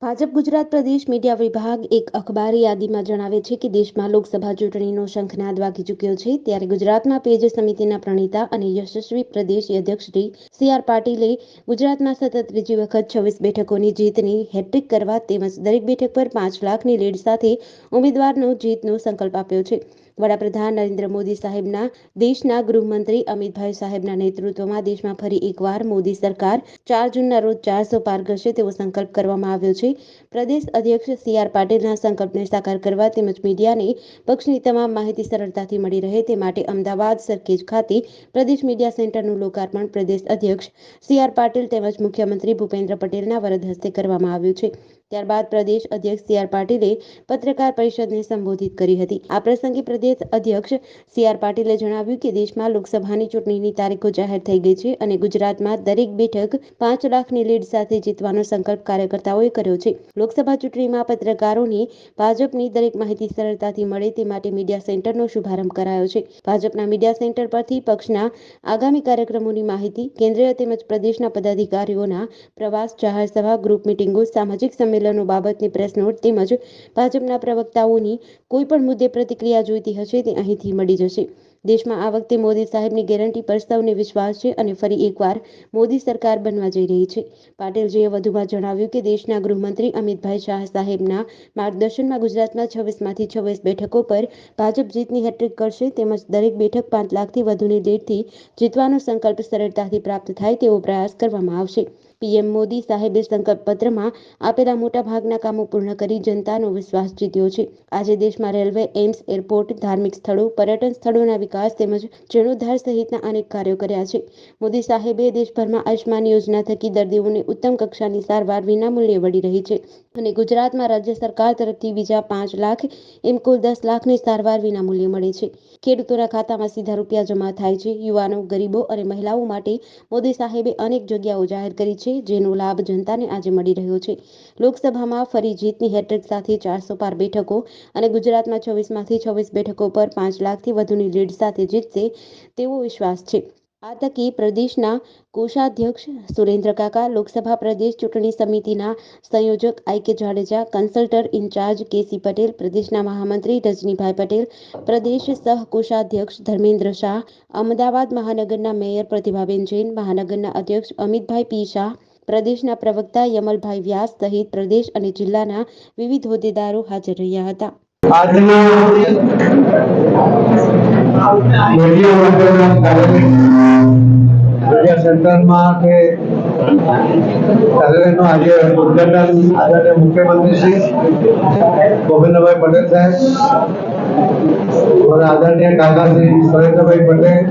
ભાજપ ગુજરાત પ્રદેશ media વિભાગ એક અખબારી યાદીમાં જણાવે છે કે દેશમાં લોકસભા ચૂંટણીનો શંખનાદ વાગી ચૂક્યો છે, ત્યારે ગુજરાતમાં પેજ સમિતિના પ્રણેતા અને યશસ્વી પ્રદેશ અધ્યક્ષ શ્રી સી.આર. પાટીલે ગુજરાતમાં સતત ત્રીજી વખત 26 બેઠકોની જીતની હેટ્રિક કરવા તેમજ દરેક બેઠક પર 5 લાખની લીડ સાથે ઉમેદવારનો જીતનો સંકલ્પ આપ્યો છે. વડાપ્રધાન નરેન્દ્ર મોદી સાહેબના દેશના ગૃહમંત્રી અમિતભાઈ સાહેબના નેતૃત્વમાં દેશમાં ફરી એકવાર મોદી સરકાર 4 જૂનના રોજ 400 પાર કરશે તેવો સંકલ્પ કરવામાં આવ્યો છે. પ્રદેશ અધ્યક્ષ સી.આર. પાટીલના સંકલ્પને સાકાર કરવા તેમજ મીડિયાને પક્ષની તમામ માહિતી સરળતાથી મળી રહે તે માટે અમદાવાદ સરખેજ ખાતે પ્રદેશ મીડિયા સેન્ટરનું લોકાર્પણ પ્રદેશ અધ્યક્ષ સી.આર. પાટીલ તેમજ મુખ્યમંત્રી ભૂપેન્દ્ર પટેલના વરદ હસ્તે કરવામાં આવ્યું છે. ત્યારબાદ પ્રદેશ અધ્યક્ષ સી.આર. પાટીલે પત્રકાર પરિષદને સંબોધિત કરી હતી. આ પ્રસંગે પ્રદેશ અધ્યક્ષ સી.આર. પાટીલે જણાવ્યું કે દેશમાં લોકસભાની ચૂંટણીની તારીખો જાહેર થઈ ગઈ છે અને ગુજરાતમાં દરેક બેઠક 5 લાખની લીડ સાથે જીતવાનો સંકલ્પ કાર્યકર્તાઓએ કર્યો છે. લોકસભા ચૂંટણીમાં પત્રકારોને ભાજપની દરેક માહિતી સરળતાથી મળે તે માટે મીડિયા સેન્ટરનો શુભારંભ કરાયો છે. ભાજપના મીડિયા સેન્ટર પરથી પક્ષના આગામી કાર્યક્રમોની માહિતી, કેન્દ્રીય તેમજ પ્રદેશના પદાધિકારીઓના પ્રવાસ, જાહેર સભા, ગ્રુપ મિટિંગો, સામાજિક સંમેલનો બાબતની પ્રેસ નોટ તેમજ ભાજપના પ્રવક્તાઓની કોઈપણ મુદ્દે પ્રતિક્રિયા જોઈતી હશે તે અહીંથી મળી જશે. દેશમાં આ વખતે મોદી સાહેબની ગેરંટી પર સૌને વિશ્વાસ છે અને ફરી એકવાર મોદી સરકાર બનવા જઈ રહી છે. પાટીલજીએ વધુમાં જણાવ્યું કે દેશના ગૃહમંત્રી અમિતભાઈ શાહ સાહેબના માર્ગદર્શનમાં ગુજરાતમાં 26માંથી 26 બેઠકો પર ભાજપ જીતની હેટ્રિક કરશે તેમજ દરેક બેઠક 5 લાખથી વધુની લીડથી જીતવાનો સંકલ્પ સરળતાથી પ્રાપ્ત થાય તેવો પ્રયાસ કરવામાં આવશે. પીએમ મોદી સાહેબે સંકલ્પ પત્રમાં આપેલા મોટા ભાગના કામો પૂર્ણ કરી જનતાનો વિશ્વાસ જીત્યો છે. આજે દેશમાં રેલવે, એમ્સ, એરપોર્ટ, ધાર્મિક સ્થળો, પર્યટન સ્થળોના વિકાસ તેમજ જીર્ણોદ્ધાર સહિતના અનેક કાર્યો કર્યા છે. મોદી સાહેબે દેશભરમાં આયુષ્માન યોજના થકી દર્દીઓને ઉત્તમ કક્ષાની સારવાર વિનામૂલ્યે મળી રહી છે અને ગુજરાતમાં રાજ્ય સરકાર તરફથી બીજા 5 લાખ એમ કુલ 10 લાખની સારવાર વિનામૂલ્યે મળે છે. ખેડૂતોના ખાતામાં સીધા રૂપિયા જમા થાય છે. યુવાનો, ગરીબો અને મહિલાઓ માટે મોદી સાહેબે અનેક જગ્યાઓ જાહેર કરી છે જેનો લાભ જનતાને આજે મળી રહ્યો છે. લોકસભામાં ફરી જીતની હેટ્રિક સાથે 400 પાર બેઠકો અને ગુજરાતમાં 26માંથી 26 બેઠકો પર 5 લાખથી વધુની લીડ સાથે જીતશે તેવો વિશ્વાસ છે. આ તકે પ્રદેશના કોષાધ્યક્ષ સુરેન્દ્ર કાકા, લોકસભા પ્રદેશ ચૂંટણી સમિતિના સંયોજક આઈ.કે. જાડેજા, કન્સલ્ટર ઇન્ચાર્જ કે.સી. પટેલ, પ્રદેશના મહામંત્રી રજનીભાઈ પટેલ, પ્રદેશ સહ કોષાધ્યક્ષ ધર્મેન્દ્ર શાહ, અમદાવાદ મહાનગરના મેયર પ્રતિભાબેન જૈન, મહાનગરના અધ્યક્ષ અમિતભાઈ પી. શાહ, પ્રદેશના પ્રવક્તા યમલભાઈ વ્યાસ સહિત પ્રદેશ અને જિલ્લાના વિવિધ હોદ્દેદારો હાજર રહ્યા હતા. मुख्यमंत्री श्री भूपेन्द्र भाई पटेल साहब और आदरणीय काका श्री सुरेंद्र भाई पटेल,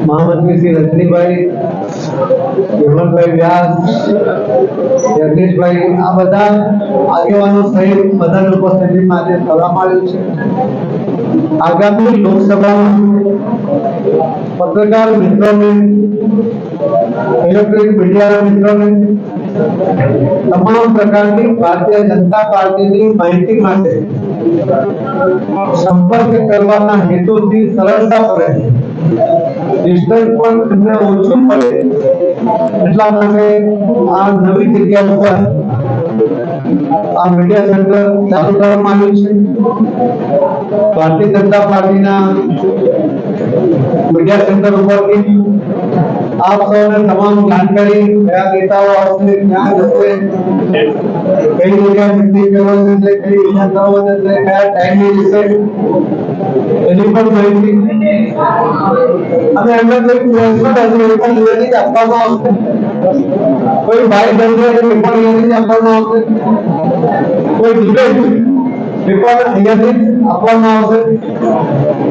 महामंत्री श्री रजनी भाई, हेमंत भाई व्यास, जगदीश भाई, आ बधा આગેવાનો સહિત બધાની ઉપસ્થિતિમાં આજે કરવામાં આવ્યું છે. આગામી લોકસભામાં પત્રકાર મિત્રોને, ઇલેક્ટ્રોનિક મીડિયા મિત્રોને તમામ પ્રકારની ભારતીય જનતા પાર્ટીની માહિતી માટે સંપર્ક કરવાના હેતુથી સરળતા પડે, ડિસ્ટન્સ પણ તેમને ઓછું પડે એટલા માટે આ નવી જગ્યા ઉપર આ મીડિયા સેન્ટર ચાલુ કરવામાં આવ્યું છે. ભારતીય જનતા પાર્ટીના મીડિયા સેન્ટર ઉપરથી આપ સૌને તમામ જાણકારી કયા નેતાઓ આવશે, ક્યાં જશે, કઈ જગ્યાએ મિટિંગ કરવાની છે, કઈ જગ્યા કરવાની છે, કયા ટાઈમે જશે એની પણ માહિતી અને એમને કોઈ આપવામાં આવશે. કોઈ ભાઈ બંધ પેપર આપવામાં આવશે, કોઈ ડિબેટ પેપર અહીંયાથી આપવામાં આવશે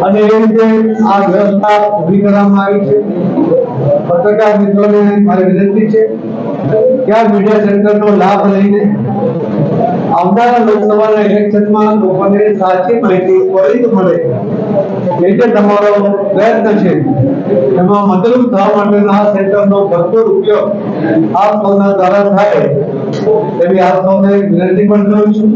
અને એ રીતે આ વ્યવસ્થા ઉભી કરવામાં આવી છે. પત્રકાર મિત્રોને મારી વિનંતી છે કે આ મીડિયા સેન્ટરનો લાભ લઈને આવનારા લોકસભાના ઇલેક્શનમાં લોકોને સાચી માહિતી ત્વરિત મળે એ જે તમારો પ્રયત્ન છે એમાં મદદરૂપ થવા માટેના આ સેન્ટરનો ભરપૂર ઉપયોગ આપ સૌના દ્વારા થાય એવી આપ સૌને વિનંતી પણ કરું છું.